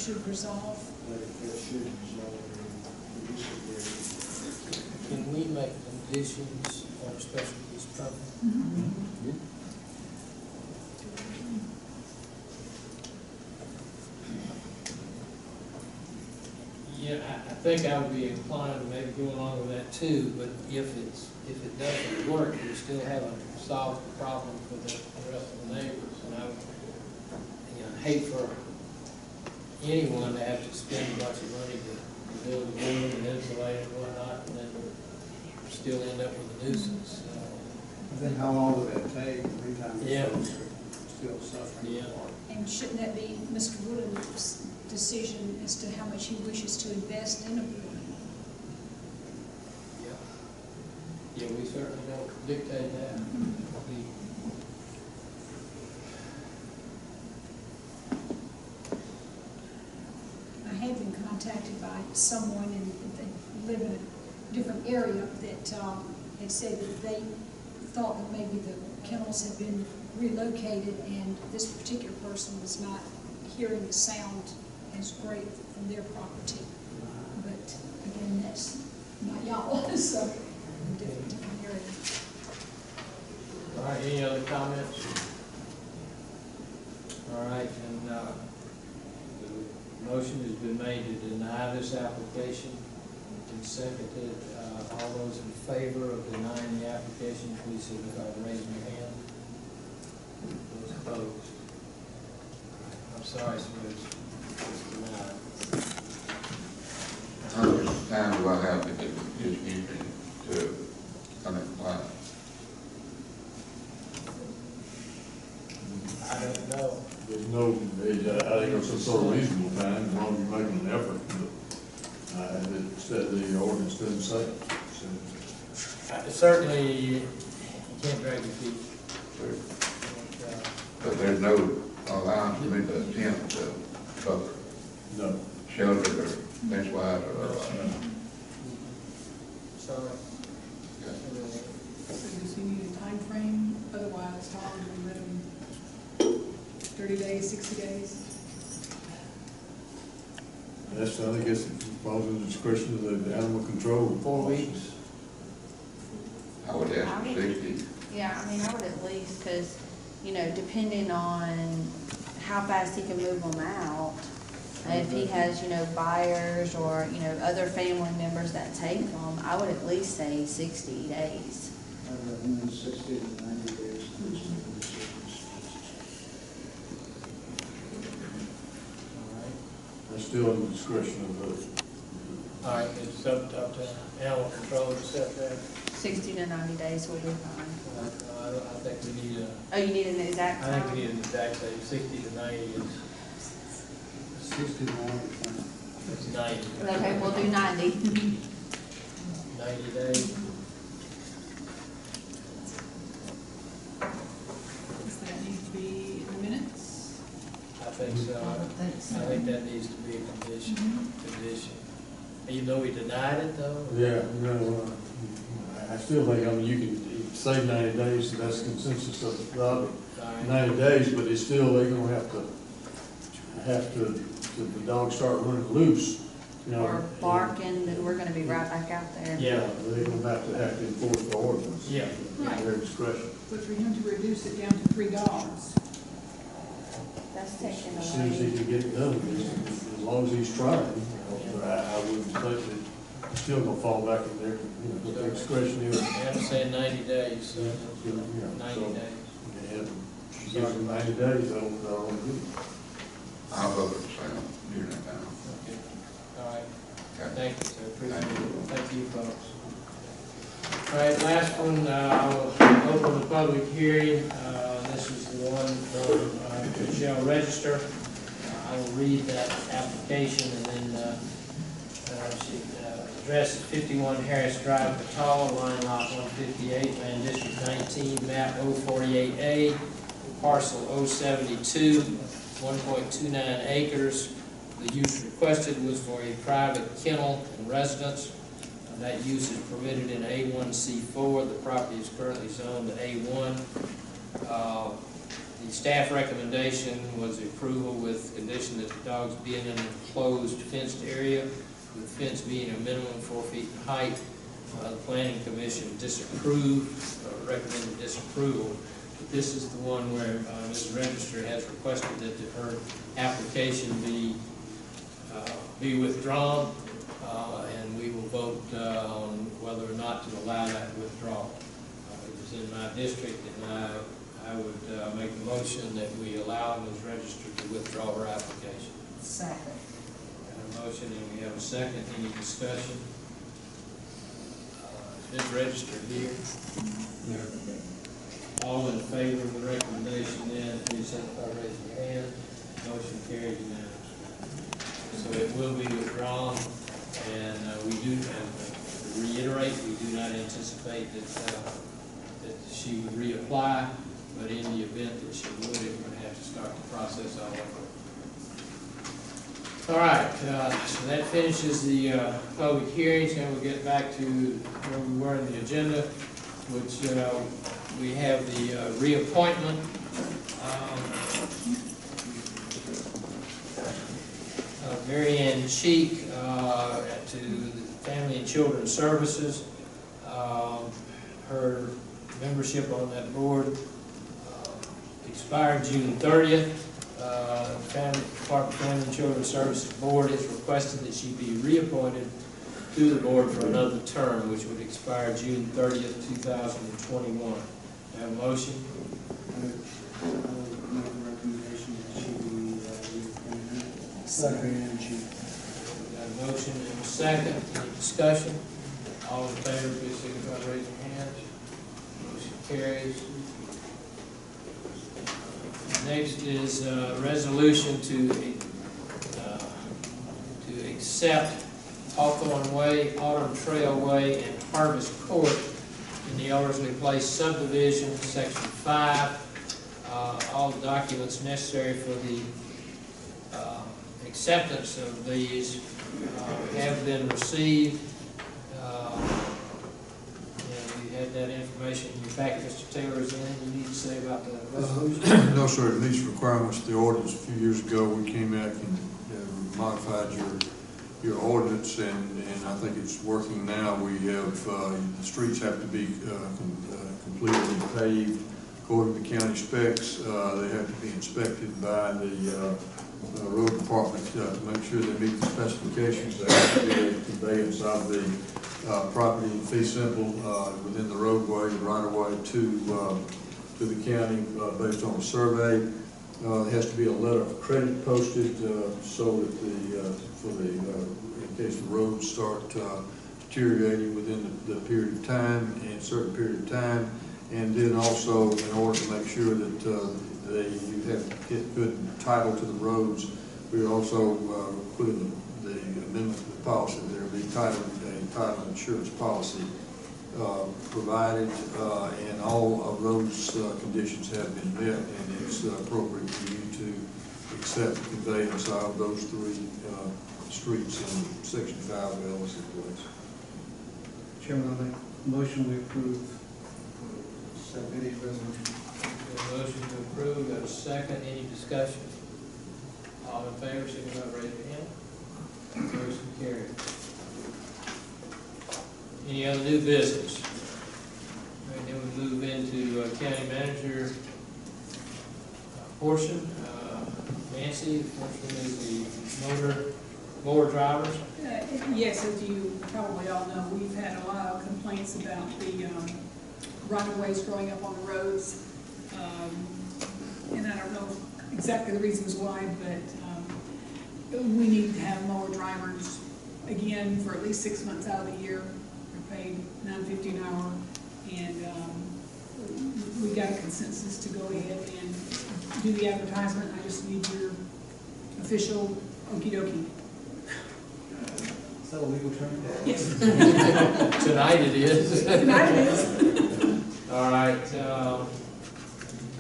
should resolve. That should resolve the issue. Can we make conditions on a special use permit? Mm-hmm. Yeah, I think I would be inclined to maybe go along with that too, but if it doesn't work, we still haven't solved the problem for the rest of the neighbors. And I would, hate for anyone to have to spend a bunch of money to build a room and insulate it and whatnot, and then still end up with a nuisance. Then how long would that take? Every time Yeah. still suffering. Yeah. And shouldn't that be Mr. Woodland's decision as to how much he wishes to invest in a building? Yeah, we certainly don't dictate that. I have been contacted by someone, and they live in a different area, that had said that they thought that maybe the kennels had been relocated and this particular person was not hearing the sound as great from their property. But again, that's not y'all, so a different area. All right, any other comments? All right, and the motion has been made to deny this application. It's been seconded. All those in favor of denying the application, please signify by raising your hand. Those opposed? I'm sorry, sir, it's denied. How much time do I have to get this evening to unapply? I don't know. There's no, I think it's some sort of reasonable time, as long as you're making an effort, but, the ordinance doesn't say. So, Certainly, you can't drag your feet. Sure. And, But there's no allowance for me to attempt to cover, no. shelter or fence wire or. Sorry. So does he need a time frame? Otherwise, how long do we let him? 30 days, 60 days? That's, I think it falls in the discretion of the animal control. 4 weeks. I would ask for 60. Yeah, I mean, I would at least, because, depending on how fast he can move them out, if he has, buyers or, other family members that take them, I would at least say 60 days. And then 60 to 90 days. That's still in the discretion of the. All right, it's up to animal control to set that. 60 to 90 days will be fine. I think we need a, Oh, you need an exact I time? think we need an exact date, 60 to 90 is, 60 to 90. it's 90. Okay, we'll do 90. 90 days. Does that need to be in the minutes? I think so. I think that needs to be a condition. Even though we denied it though? Yeah, I still think, you can say 90 days, and that's consensus of the All right. 90 days, but it's still, they're gonna have to, if the dogs start running loose, Or barking, then we're gonna be right back out there. Yeah. They're gonna have to enforce the ordinance. Yeah. At their discretion. But for him to reduce it down to 3 dogs, That's taken As soon as he away. can get it done, as long as he's trying, but I wouldn't think that it's still gonna fall back in their, with their discretion here. I'm saying 90 days, so Yeah, 90 so, days. and she gives them 90 days, they'll do it. I'll vote for sale during that time. Okay. All right. Okay. Thank you, sir. Appreciate it. Thank you, folks. All right, last one, I'll open the public hearing. This is the one from Michelle Register. I will read that application and then she addresses 51 Harris Drive, Patala, line lot 158, land district 19, map 048A, parcel 072, 1.29 acres. The use requested was for a private kennel and residence. That use is permitted in A1C4. The property is currently zoned to A1. The staff recommendation was approval with condition that the dogs be in an enclosed fenced area, with the fence being a minimum 4 feet in height. The planning commission disapproved, recommended disapproval. But this is the one where Ms. Register has requested that her application be withdrawn, and we will vote on whether or not to allow that withdrawal. It was in my district, and I would make a motion that we allow Ms. Register to withdraw her application. Second. Got a motion and we have a second. Any discussion? Ms. Register here. All in favor of the recommendation then, please signify by raising your hand. Motion carries unanimously. So it will be withdrawn, and we do, to reiterate, we do not anticipate that she would reapply, but in the event that she would, it would have to start the process all over. All right, so that finishes the public hearings, and we'll get back to where we were in the agenda, which we have the reappointment of Mary Ann Cheek to the Family and Children's Services. Her membership on that board expired June 30th. Department of Family and Children's Services Board has requested that she be reappointed to the board for another term, which would expire June 30th, 2021. Have a motion? I would make a recommendation that she be reappointed. Second. Got a motion and a second. Any discussion? All in favor, please signify by raising your hand. Motion carries. Next is a resolution to accept Hawthorne Way, Autumn Trail Way, and Harvest Court in the Ellerslie Place subdivision, section 5. All the documents necessary for the acceptance of these have been received. And you had that information in your packet. Mr. Taylor, is there anything you need to say about the resolution? No, sir, it meets requirements of the ordinance. A few years ago, we came back and modified your ordinance, and I think it's working now. We have, the streets have to be completely paved according to county specs. They have to be inspected by the road department to make sure they meet the specifications. There has to be a conveyance of the property in fee simple within the roadway, the right of way to the county based on a survey. There has to be a letter of credit posted so that in case the roads start deteriorating within the period of time, and a certain period of time, and then also in order to make sure that you have get good title to the roads, we also put in the amendment to the policy. There will be a title insurance policy provided, and all of those conditions have been met, and it's appropriate for you to accept the conveyance of those three streets in Section 5 of Ellerslie Place. Chairman, I make a motion we approve submitted resolution. Got a motion to approve, got a second, any discussion? All in favor, signify by raising your hand. Motion carried. Any other new business? All right, then we move into county manager portion. Nancy, the first one is the mower drivers. Yes, as you probably all know, we've had a lot of complaints about the right-of-ways growing up on the roads. And I don't know exactly the reasons why, but we need to have mower drivers again for at least 6 months out of the year. They're paid $9.50 an hour, and we got a consensus to go ahead and do the advertisement. I just need your official okey-dokey. Is that a legal term? Yes. Tonight it is. Tonight it is. All right.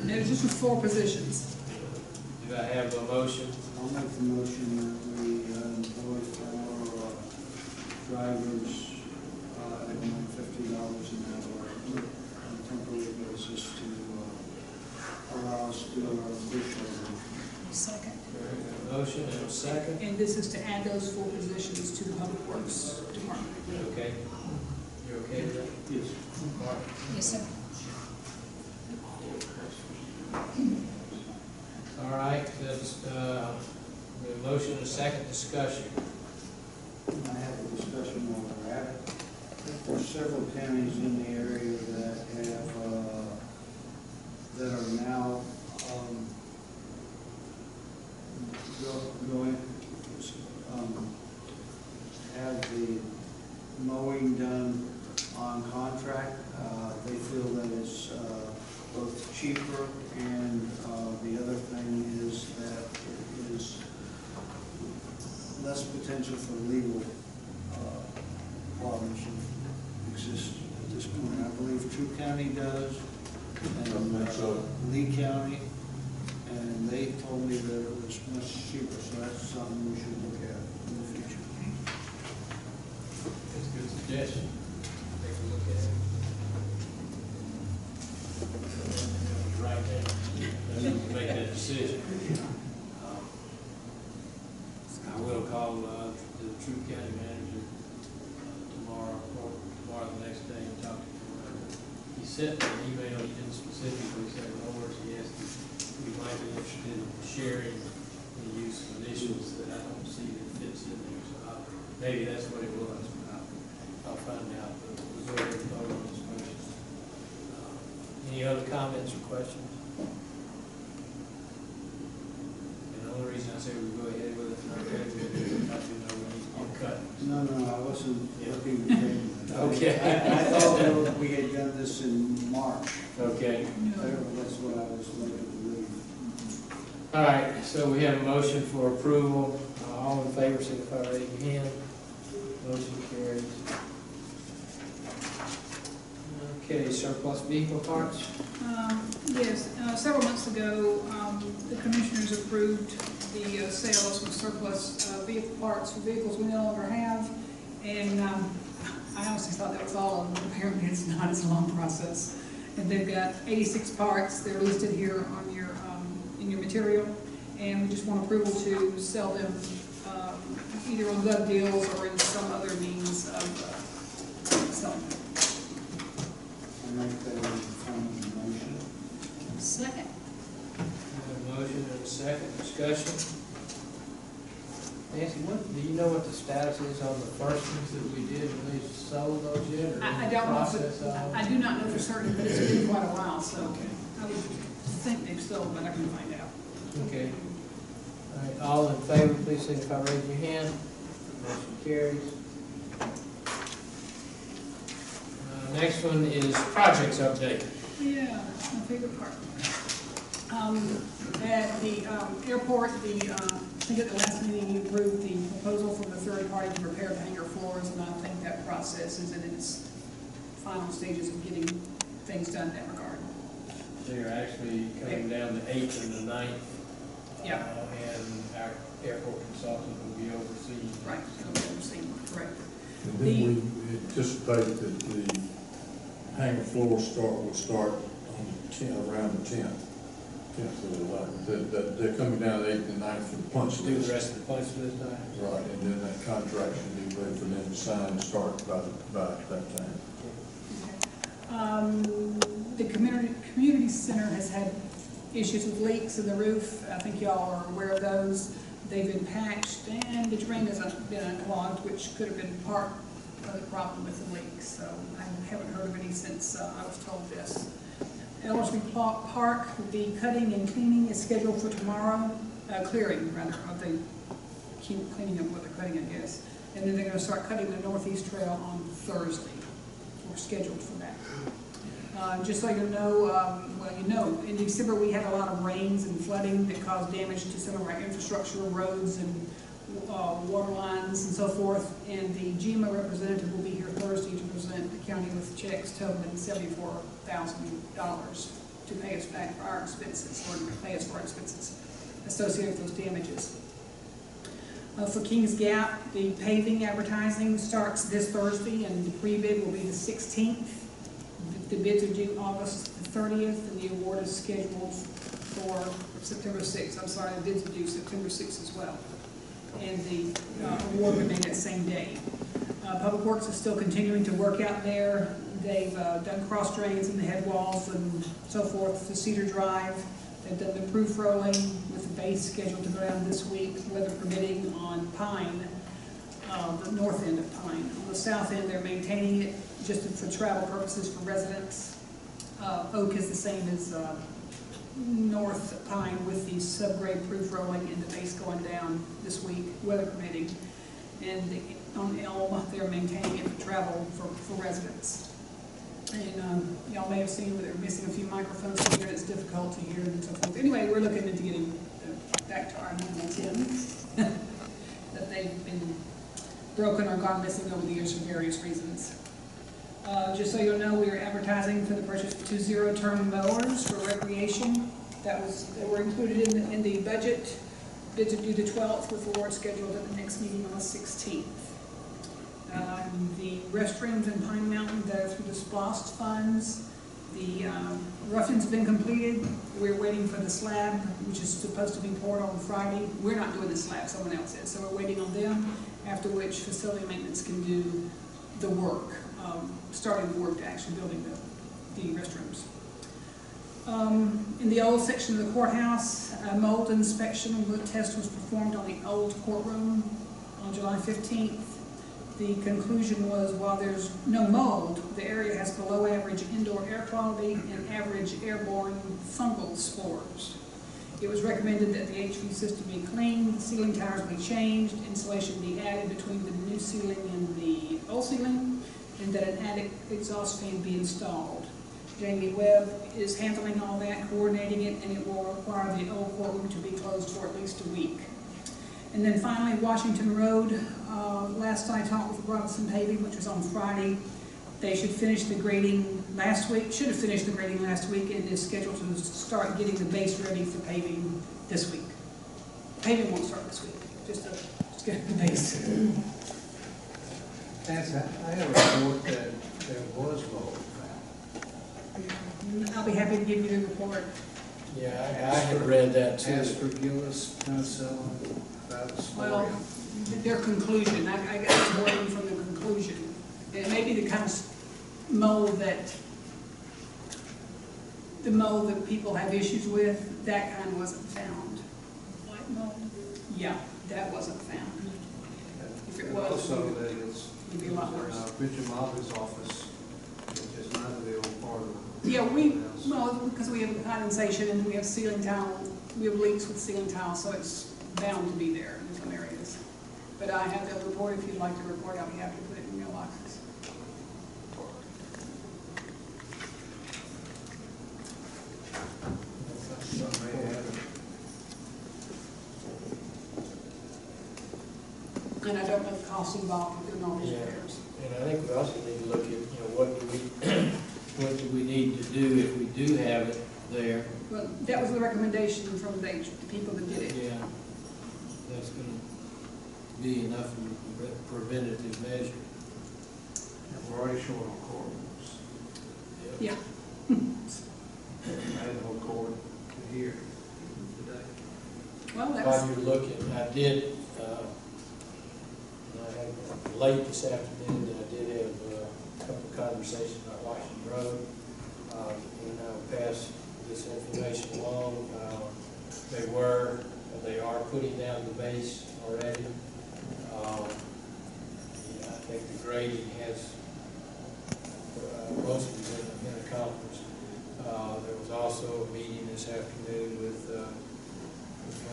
And it was just for 4 positions. Do I have a motion? I'll make the motion that we employ 4 drivers at $50 an hour on a temporary basis to allow us to our official. Second. All right, we have a motion and a second. And this is to add those 4 positions to the Public Works Department. Okay. You okay with that? Yes. Mark? Yes, sir. All right, that's, we have a motion and a second discussion. I have a discussion while we're at it. There's several counties in the area that have, that are now, going, have the mowing done on contract. They feel that it's, both cheaper and, the other thing is that it is less potential for legal, problems that exist at this point. I believe True County does, and Lee County, and they told me that it was much cheaper, so that's something we should look at in the future. That's a good suggestion. Take a look at it. Right there. I need to make that decision. I will call the True County manager tomorrow, or tomorrow the next day, and talk to him. He sent me an email, he didn't specifically say lowers, he asked if we might be interested in sharing the use of initials that I don't see that fits in there, so maybe that's what it was, but I'll find out. But we'll go ahead and vote on this motion. Any other comments or questions? And the only reason I say we go ahead with it, okay, I do know we need to cut. No, I wasn't looking to take that. Okay. I thought we had done this in March. Okay. That's what I was led to believe. All right, so we have a motion for approval. All in favor, signify by raising your hand. Motion carries. Okay, surplus vehicle parts. Yes, several months ago, the commissioners approved the sale of some surplus vehicle parts for vehicles we no longer have. And I honestly thought that was all of them. Apparently it's not. It's a long process. And they've got 86 parts. They're listed here on your, in your material. And we just want approval to sell them either on gov deals or in some other means of selling them. I make that in form of a motion. Second. We have a motion and a second discussion. Nancy, do you know what the status is on the first ones that we did? Have they sold those yet, or I in the don't know, process of? I do not know for certain, but it's been quite a while, so Okay. I would think they've sold, but I can find out. Okay. All right, all in favor, please signify by raising your hand. Motion carries. Next one is projects update. Yeah, my favorite part. At the airport, I think at the last meeting you approved the proposal from the third party to repair the hangar floors, and I think that process is in its final stages of getting things done in that regard. They're actually coming down the 8th and the 9th. Yeah. And our airport consultant will be overseeing. Right, it'll be overseen, correct. And then we anticipate that the hangar floor will start on the 10th, around the 10th of the 11th. That they're coming down the 8th and 9th for the punch Do the list. rest of the punch list now. Right, and then that contract should be ready for them to sign and start by that time. The community center has had issues with leaks in the roof. I think y'all are aware of those. They've been patched and the drain has been unclogged, which could have been part of the problem with the leaks. So I haven't heard of any since I was told this. Ellerslie Park, the cutting and cleaning is scheduled for tomorrow, clearing rather, of the cleaning up what they're cutting, I guess. And then they're going to start cutting the northeast trail on Thursday. We're scheduled for that. Just so you know, in December we had a lot of rains and flooding that caused damage to some of our infrastructure, roads and water lines and so forth. And the GMA representative will be here Thursday to present the county with checks totaling $74,000 to pay us back for our expenses, or to pay us for our expenses associated with those damages. For Kings Gap, the paving advertising starts this Thursday and the pre-bid will be the 16th. The bids are due August the 30th and the award is scheduled for September 6th. I'm sorry, the bids are due September 6th as well. And the award will be made that same day. Public Works is still continuing to work out there. They've done cross drains in the head walls and so forth to Cedar Drive. They've done the proof rolling with the base scheduled to go down this week, weather permitting, on Pine, the north end of Pine. On the south end, they're maintaining it just for travel purposes for residents. Oak is the same as North Pine with the subgrade proof rolling and the base going down this week, weather permitting. And on Elm, they're maintaining it for travel for residents. And y'all may have seen where they're missing a few microphones here, and it's difficult to hear and so forth. Anyway, we're looking into getting back to our normal 10 that they've been broken or gone missing over the years for various reasons. Just so you'll know, we are advertising for the purchase of 2 zero-turn mowers for recreation. They were included in the budget. Bids are due the 12th, with award scheduled at the next meeting on the 16th. The restrooms in Pine Mountain, that are through the SPLOST funds. The roughing's been completed. We're waiting for the slab, which is supposed to be poured on Friday. We're not doing the slab, someone else is, so we're waiting on them, after which facility maintenance can do the work, starting the work to actually building the restrooms. In the old section of the courthouse, a mold inspection test was performed on the old courtroom on July 15th. The conclusion was, while there's no mold, the area has below average indoor air quality and average airborne fungal spores. It was recommended that the HV system be cleaned, ceiling towers be changed, insulation be added between the new ceiling and the old ceiling, and that an attic exhaust fan be installed. Jamie Webb is handling all that, coordinating it, and it will require the old courtroom to be closed for at least a week. And then finally, Washington Road, last I talked with Robinson Paving, which was on Friday, they should finish the grading last week, should have finished the grading last week, and is scheduled to start getting the base ready for paving this week. Paving won't start this week, just get the base. Nancy, I have a report that there was mold found. I'll be happy to give you the report. Yeah, I had read that too. Aspergillus penicillin, that's Well, their conclusion, I got the wording from the conclusion. It may be the kind of mold that people have issues with, that kind wasn't found. White mold? Yeah, that wasn't found. If it was, also that it's it'd be a lot worse. Bishop Mobley's office, which is not the old part of the Yeah, house. because we have condensation and we have ceiling tile, we have leaks with ceiling tile, so it's bound to be there in some areas. But I have the report, if you'd like to report, I'll be happy to put it in your boxes. Some may have it. And I don't know the cost involved with doing all these Yeah. repairs. And I think we also need to look at, what do we need to do if we do have it there? Well, that was the recommendation from the people that did it. Yeah, that's gonna be enough of a preventative measure. And we're already short on courtrooms. Yeah. I had no court to hear today. Well, that was, While you're looking, I did, late this afternoon, that I did have a couple of conversations about Washington Road. And I'll pass this information along. They are putting down the base already. Yeah, I think the grading has mostly been accomplished. There was also a meeting this afternoon with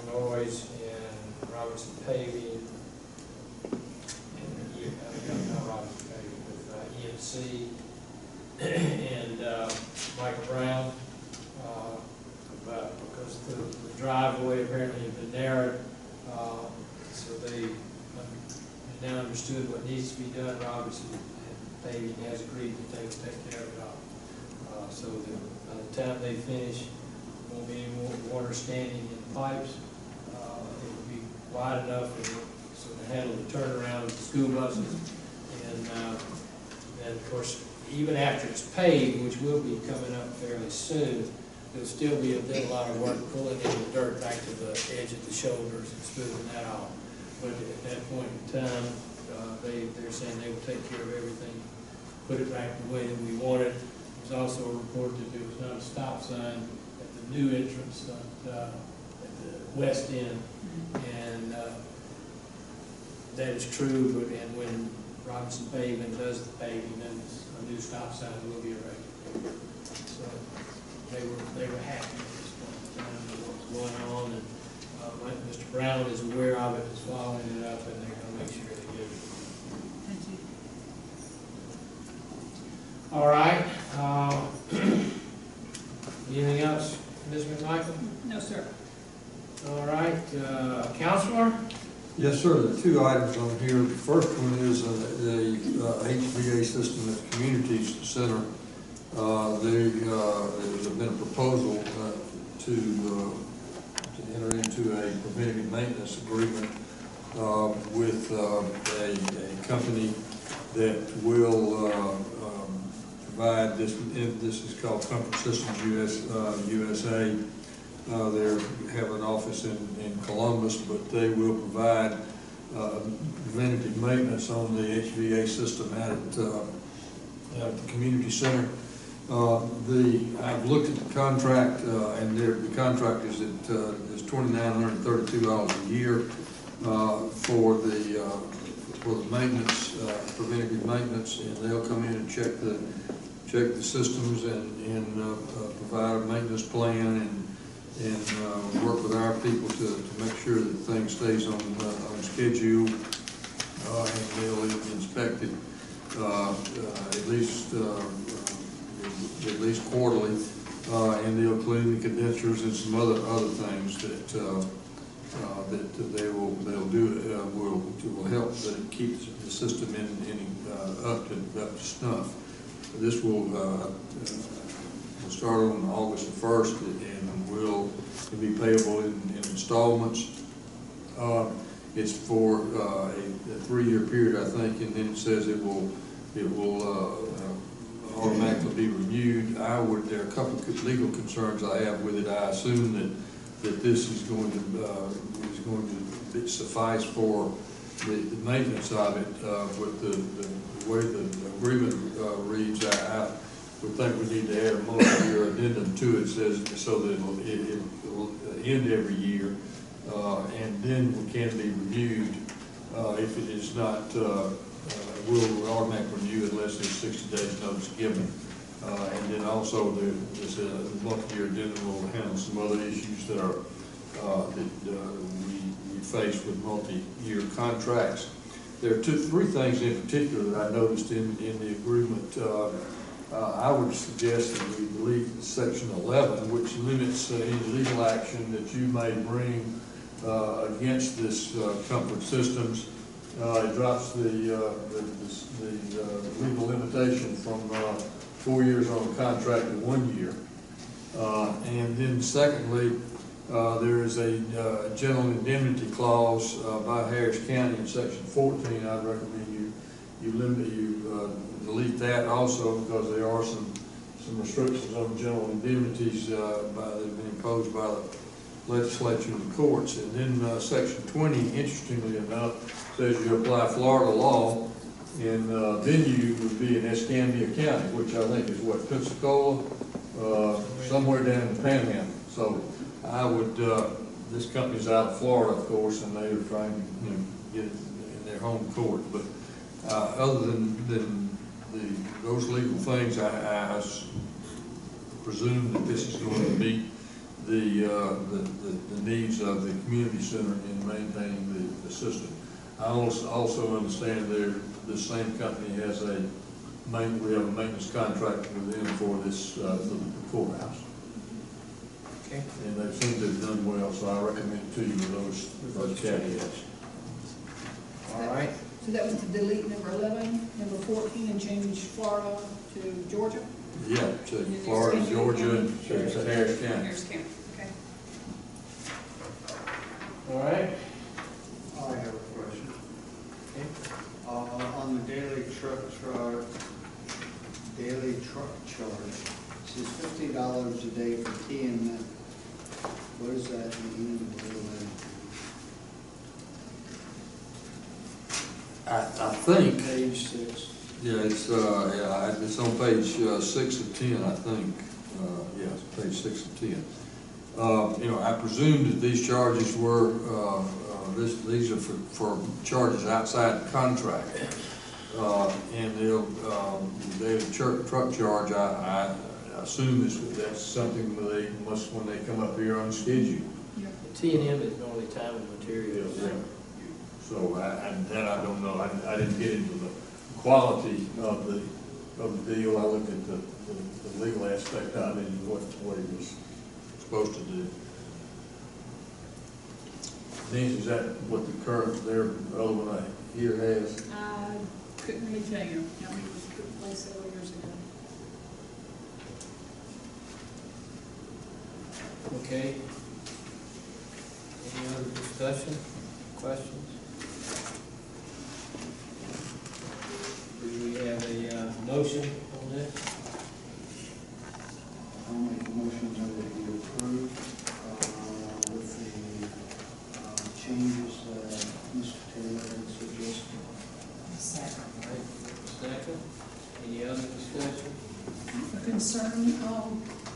Illinois and Robinson Paving, not Robinson Paving, with EMC and Michael Brown, because the driveway apparently had been narrowed, so they now understood what needs to be done. Robinson Paving has agreed that they will take care of it all. So that by the time they finish, there won't be any more water standing in the pipes. It will be wide enough so to handle the turnaround of the school buses. And of course, even after it's paved, which will be coming up fairly soon, there'll still be a lot of work pulling in the dirt back to the edge of the shoulders and smoothing that off. But at that point in time, they're saying they will take care of everything, put it back the way that we want it. There's also a report that there was not a stop sign at the new entrance at the west end. And that is true, but and when Robinson Paving does the paving, then a new stop sign will be erected. So they were happy at this point in time with what was going on, and like Mr. Brown is aware of it, is following it up, and they're going to make sure they get it. Thank you. All right. Anything else, Ms. McMichael? No, sir. All right, Counselor? Yes, sir. The two items on here. The first one is the HVA system at the community center. There's been a proposal to enter into a preventative maintenance agreement with a company that will provide this. This is called Comfort Systems USA. They have an office in Columbus, but they will provide preventative maintenance on the HVA system out at the community center. I've looked at the contract, and the contract is $2,932 a year for the maintenance, preventative maintenance, and they'll come in and check the systems and provide a maintenance plan and work with our people to make sure that things stays on schedule, and they'll inspect it at least quarterly, and they'll clean the condensers and some other things that they'll do will help keep the system up to snuff. This will start on August the 1st and will be payable in installments. It's for a 3-year period, I think, and then it says it will automatically be renewed. There are a couple of legal concerns I have with it. I assume that this is going to suffice for the maintenance of it, but the way the agreement reads, I would think we need to add a multi-year addendum to it, says so that it will end every year, and then it can be renewed if it is not. Will automatically renew unless there's 60 days notice given. And then also there's a multi-year addendum will handle some other issues that are we face with multi-year contracts. There are 3 things in particular that I noticed in the agreement. I would suggest that we delete section 11, which limits any legal action that you may bring against this Comfort Systems. It drops the legal limitation from 4 years on a contract to 1 year. And then secondly, there is a general indemnity clause by Harris County in section 14. I'd recommend you delete that also, because there are some restrictions on general indemnities that have been imposed by the legislature and the courts. And then section 20, interestingly enough, says you apply Florida law, and venue would be in Escambia County, which I think is what, Pensacola, somewhere down in the Panhandle. So I would, this company's out of Florida, of course, and they are trying to get it in their home court. But other than those legal things, I presume that this is going to meet the needs of the community center in maintaining the system. I also understand this same company has we have a maintenance contract with them for this the courthouse. Okay. And they seem to have done well, so I recommend it to you with those caveats. All right. So that was to delete number 11, number 14, and change Florida to Georgia? Yeah, to Florida, Georgia, and to Harris County. Harris County, okay. All right. I have a question. Okay. On the daily truck charge, says $50 a day for TM. What does that mean? I think, Page 6. yeah, it's on page 6 of 10, I think. Yeah, it's page 6 of 10. You know, I presume that these charges were, these are for charges outside the contract. And the truck charge, I assume that's something they must, when they come up here on schedule. T&M is normally time and materials. Yeah. So that I don't know. I didn't get into the quality of the deal. I looked at the legal aspect of it and what he was supposed to do. Denise, is that what the current, their other one here has? I couldn't really tell you. I mean, it was put in place several years ago. Okay. Any other discussion, questions? Do we have a motion on this? I'll make a motion that it be approved with the changes that Mr. Taylor had suggested. All right, second. Any other discussion? A concern,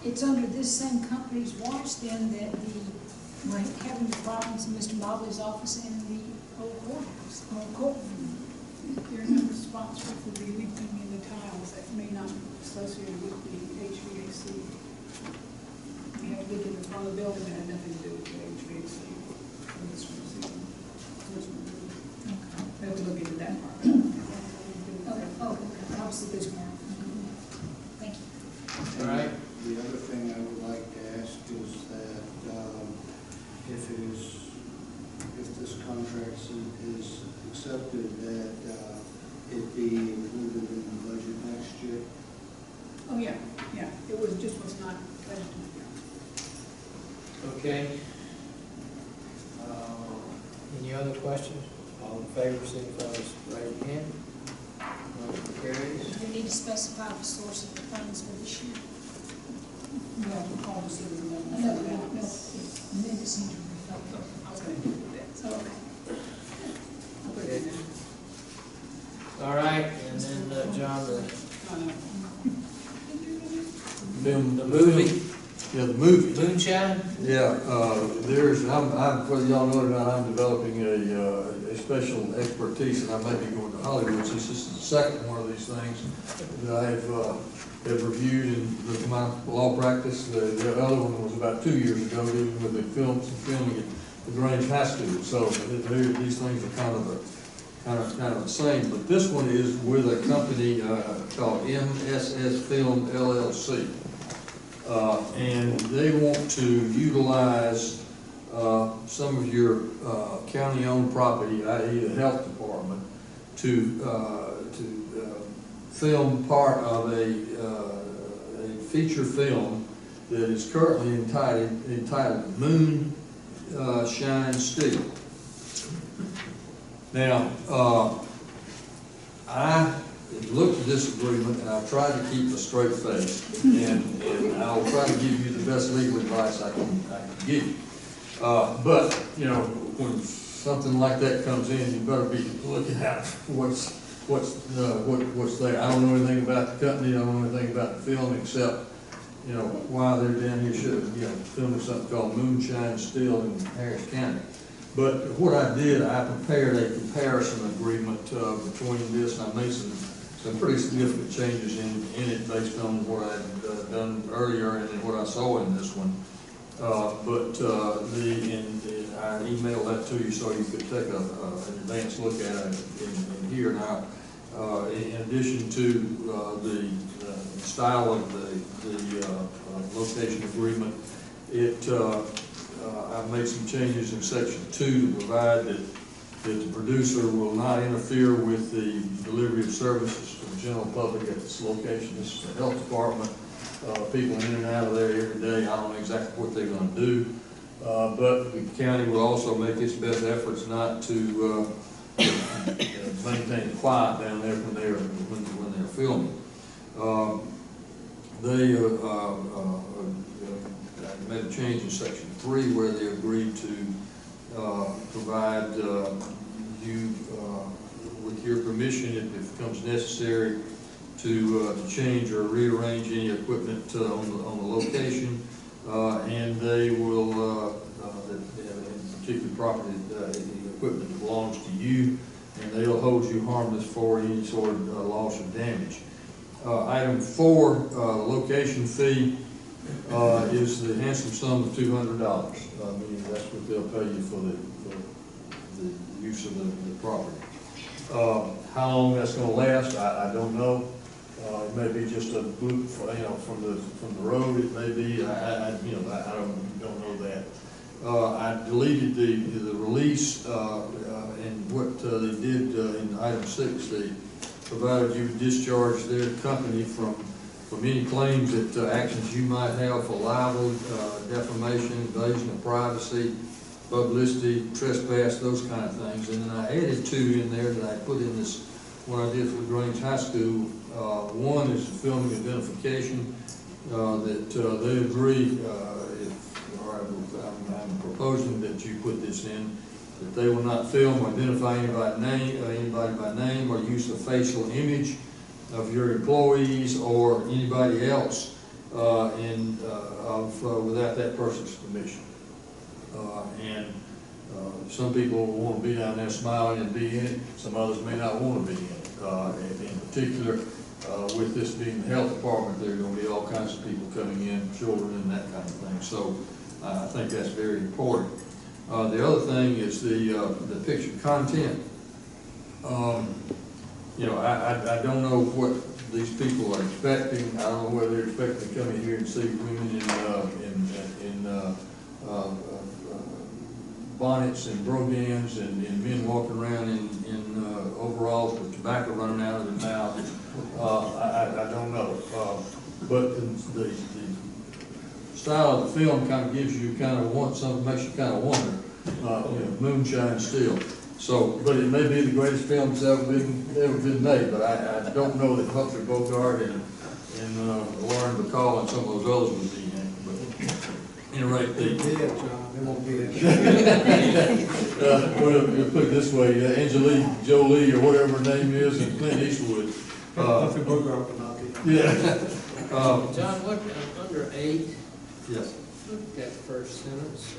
it's under this same company's watch then that we're having the problems in Mr. Mobley's office and the old courthouse, old courtroom. They're not responsible for the leaking in the tiles. That may not be associated with the HVAC. We had leak in the front of the building that had nothing to do with the HVAC. From this one, we have to look into that part. Okay, obviously there's more. Thank you. All right. The other thing I would like to ask is that if this contract is accepted, that it be included in the budget next year. Oh, yeah, it was not budgeted. Okay. Any other questions? All in favor, signify by raising your hand. Motion carries. We need to specify the source of the funds for this year. No, all the city No, minutes need to reflect that. I was going to do that, so. Okay. I'll put it in there. All right, and then, John, The movie? Yeah, the movie. Moonshine? Yeah, whether y'all know it or not, I'm developing a special expertise, and I may be going to Hollywood, since this is the second one of these things that I have reviewed in my law practice. The other one was about 2 years ago, dealing with the filming at the Grange High School. So these things are kind of the same, but this one is with a company called MSS Film LLC. And they want to utilize some of your county-owned property, i.e. the health department, to film part of a feature film that is currently entitled Moonshine Steel. Now, I looked at this agreement and I tried to keep a straight face, and I'll try to give you the best legal advice I can give you. But, you know, when something like that comes in, you better be looking at what's there. I don't know anything about the company, I don't know anything about the film, except, you know, why they're down here filming something called Moonshine Steel in Harris County. But what I did, I prepared a comparison agreement between this, and I made some pretty significant changes in it based on what I had done earlier and what I saw in this one. I emailed that to you so you could take an advanced look at it in here now. In addition to the style of the location agreement, I've made some changes in section 2 to provide that the producer will not interfere with the delivery of services to the general public at this location. This is the health department. People in and out of there every day. I don't know exactly what they're going to do. But the county will also make its best efforts not to maintain quiet down there when they're filming. they made a change in section 3 where they agreed to provide you, with your permission, if it becomes necessary, to change or rearrange any equipment on the location, and they will, in particular property, the equipment that belongs to you, and they'll hold you harmless for any sort of loss or damage. Item 4, location fee, is the handsome sum of $200. Meaning that's what they'll pay you for the use of the property. How long that's going to last, I don't know. It may be just a boot, from the road. It may be, I don't know that. I deleted the release, and what they did in item 6, they provided you discharge their company from any claims that actions you might have for libel, defamation, invasion of privacy, publicity, trespass, those kind of things. And then I added 2 in there that I put in this, what I did for Grange High School. One is the filming identification, that they agree, I'm proposing that you put this in, that they will not film or identify anybody by name or use the facial image of your employees or anybody else without that person's permission. Some people will want to be down there smiling and be in it. Some others may not want to be in it. In particular, with this being the health department, there are going to be all kinds of people coming in, children and that kind of thing. So I think that's very important. The other thing is the picture content. I don't know what these people are expecting. I don't know whether they're expecting to come in here and see women in bonnets and brogans and men walking around in overalls with tobacco running out of their mouth. I don't know. But the style of the film kind of gives you makes you kind of wonder, moonshine still. So, but it may be the greatest film that's ever been made, but I don't know that Humphrey Bogart and Lauren Bacall and some of those others would be in it. But anyway, John, it won't be well, we'll put it this way, Angelina Jolie or whatever her name is, and Clint Eastwood. Humphrey Bogart would not be. Yeah. John, look, under 8, Yes. look at that first sentence.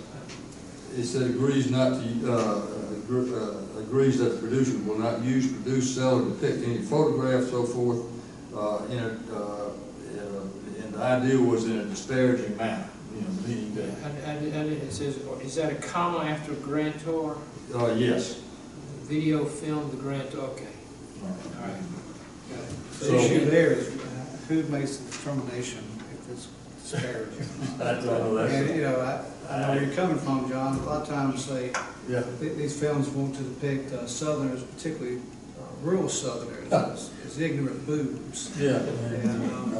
It said agrees not to, agrees that the producer will not use, produce, sell, or depict any photograph, so forth, and the idea was in a disparaging manner, meaning that. It says, is that a comma after grantor? Yes. Video film, the grantor, okay. All right. The issue there is who makes the determination if it's disparaging. I don't know that. And, I know where you're coming from, John. A lot of times say, Yeah. these films want to depict Southerners, particularly rural Southerners, as ignorant boobs. Yeah. And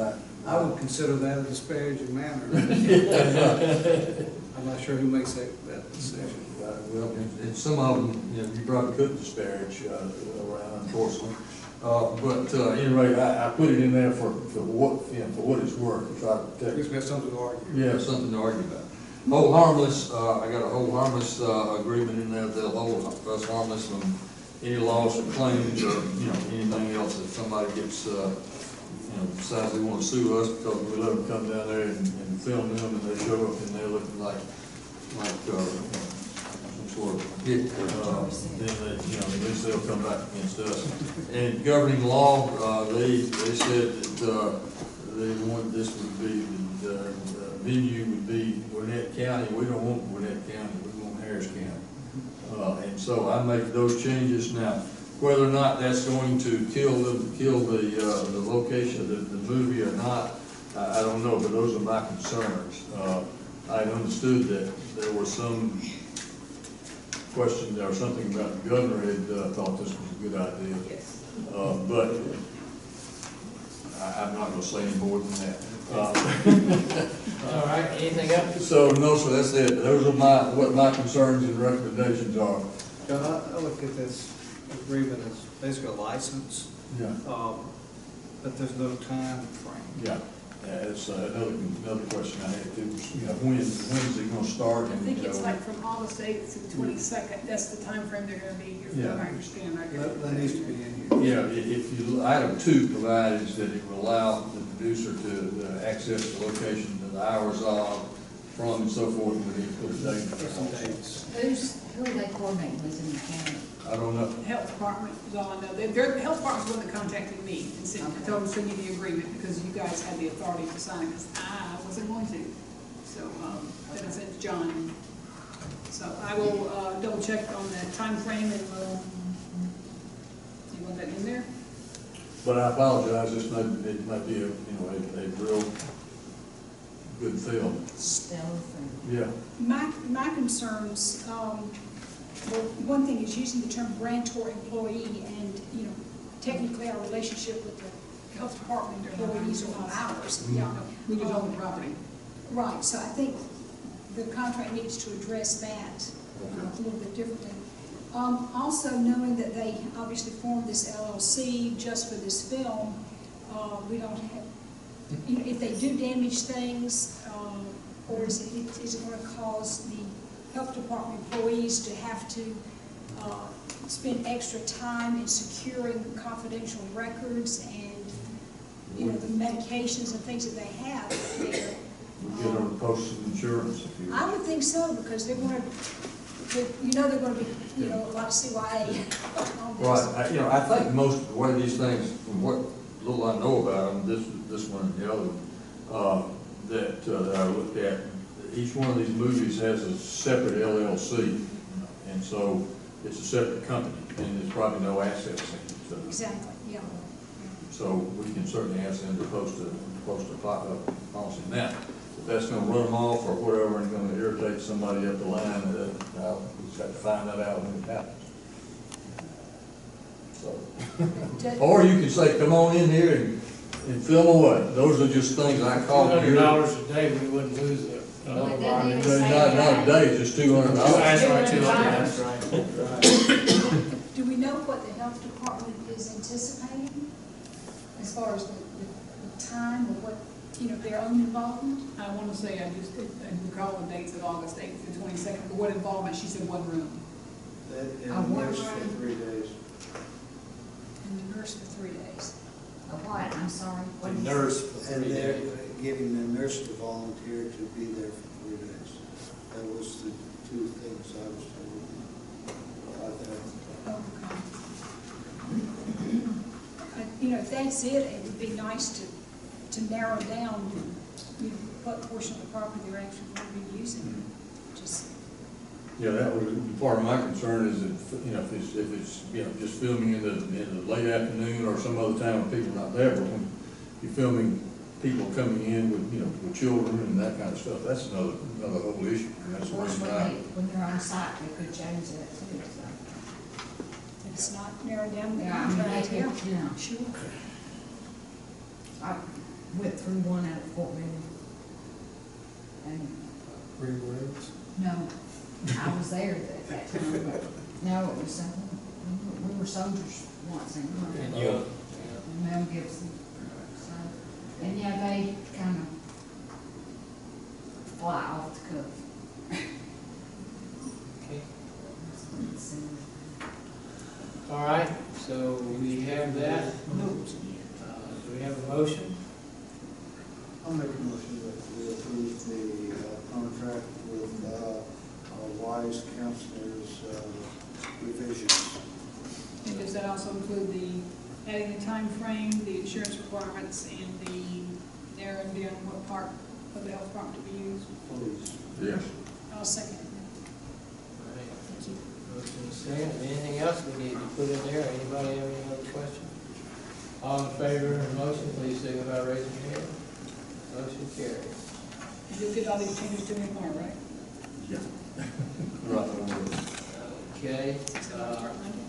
I would consider that a disparaging manner. I'm not sure who makes that decision. Well, and some of them, you probably could disparage around, unfortunately. But anyway, I put it in there for what it's worth, to try to protect. At least we have something to argue. Yeah, something to argue about. Hold harmless, I got a hold harmless agreement in there. They'll hold us harmless from any loss or claims or anything else if somebody gets decides they want to sue us because we let them come down there and film them and they show up and they're looking like some sort of hit. Then they, at least they'll come back against us. And governing law, they said that they want this would be the venue would be Gwinnett County. We don't want Gwinnett County, we want Harris County. And so I make those changes. Now, whether or not that's going to kill the location of the movie or not, I don't know, but those are my concerns. I understood that there was some question or something about the governor had thought this was a good idea. Yes. But I'm not going to say any more than that. All right, anything else? So, no, sir, that's it. Those are what my concerns and recommendations are. John, I look at this agreement as basically a license, Yeah. but there's no time frame. Yeah. that's another question I had too, you know, when's it gonna start? I And, think you it's know, like from August 8th to the 22nd, that's the time frame they're gonna be here, from what I Yeah. understand. I That, guess. that needs to be in here. Yeah, if you, item 2 provides that it will allow the producer to access the location, the hours of, from and so forth, when he put a date. Who are they coordinating with in the county? I don't know. The health department is all I know. The health department's the one that contacted me and said, told me to send you the agreement because you guys had the authority to sign it, because I wasn't going to. So, then I said to John. So I will, double check on the time frame and we'll, do you want that in there? But I apologize, it might be a real good film. Stellar thing. Yeah. My concerns, well, one thing is using the term grantor employee, and, you know, technically our relationship with the health department employees are not ours. Mm-hmm. Yeah. We just own the property. Right, so I think the contract needs to address that a little bit differently. Also, knowing that they obviously formed this LLC just for this film, we don't have, you know, if they do damage things, or is it going to cause the health department employees to have to spend extra time in securing confidential records and, you know, the medications and things that they have there? We get on the postal insurance if you. I would think so, because they're going to, you know, they're going to be, you know, a lot of CYA on this. Right, I think most of the way these things, from what little I know about them, this one and the other one, that I looked at, each one of these movies has a separate LLC, and so it's a separate company, and there's probably no assets in it. So- Exactly, yeah. So we can certainly ask them to post a policy. Now, if that's gonna run them off or whatever and gonna irritate somebody up the line, we just have to find that out when it happens. So, or you can say, come on in here and film away. Those are just things I call. $200 a day, we wouldn't lose it. But then you Not a day, it's just $200. That's right, that's right. Do we know what the health department is anticipating as far as the time or what, you know, their own involvement? I want to say, I recall the dates of August 8th to 22nd, but what involvement, she said one room. And nurse for 3 days. And the nurse for 3 days. A what, I'm sorry? What The is- nurse for And 3 they're days. giving the nurse to volunteer to be there for 3 days. That was the 2 things I was told about that. Okay. You know, if that's it, it would be nice to narrow down, you know, what portion of the property they're actually going to be using. Just, Yeah, that was, part of my concern is that, you know, if it's, you know, just filming in the late afternoon or some other time when people are not there, but when you're filming people coming in with, you know, with children and that kind of stuff, that's another whole issue. And that's Of the course, reason when they're on site, they could change that too, so. if it's not narrowed down, the Yeah, I mean, contract, they yeah, could, you know. sure. I went through one out of Fort Benning. And, no, I was there at that time, but no, it was, we were soldiers once in And one. you, Mel Gibson. So, and yeah, they kind of fly off the cuff. okay. So, All right, so we have that. Do we have a motion? I'll make a motion that we approve the contract with Wise Counselors revisions. And does that also include the, adding the time frame, the insurance requirements, and the narrowing down what part of the health department to be used? Please. Yes. I'll second it. All right, motion is second. Anything else we need to put in there? Anybody have any other questions? All in favor of the motion, please signify by raising your hand. Motion carries. You'll get all these changes to me tomorrow, right? Yeah. Right. Okay. So I'll start Monday.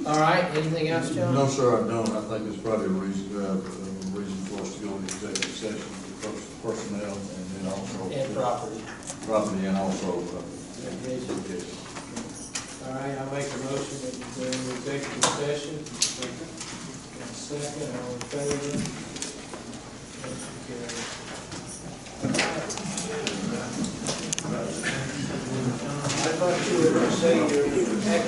All right, anything else, John? No, sir, I don't. I think it's probably a reason for us to go into executive session with personnel and then also. And property. Property and also, Litigation. All right, I'll make a motion that we go into executive session. Second, all in favor? Motion carries. thought you were gonna say your ex.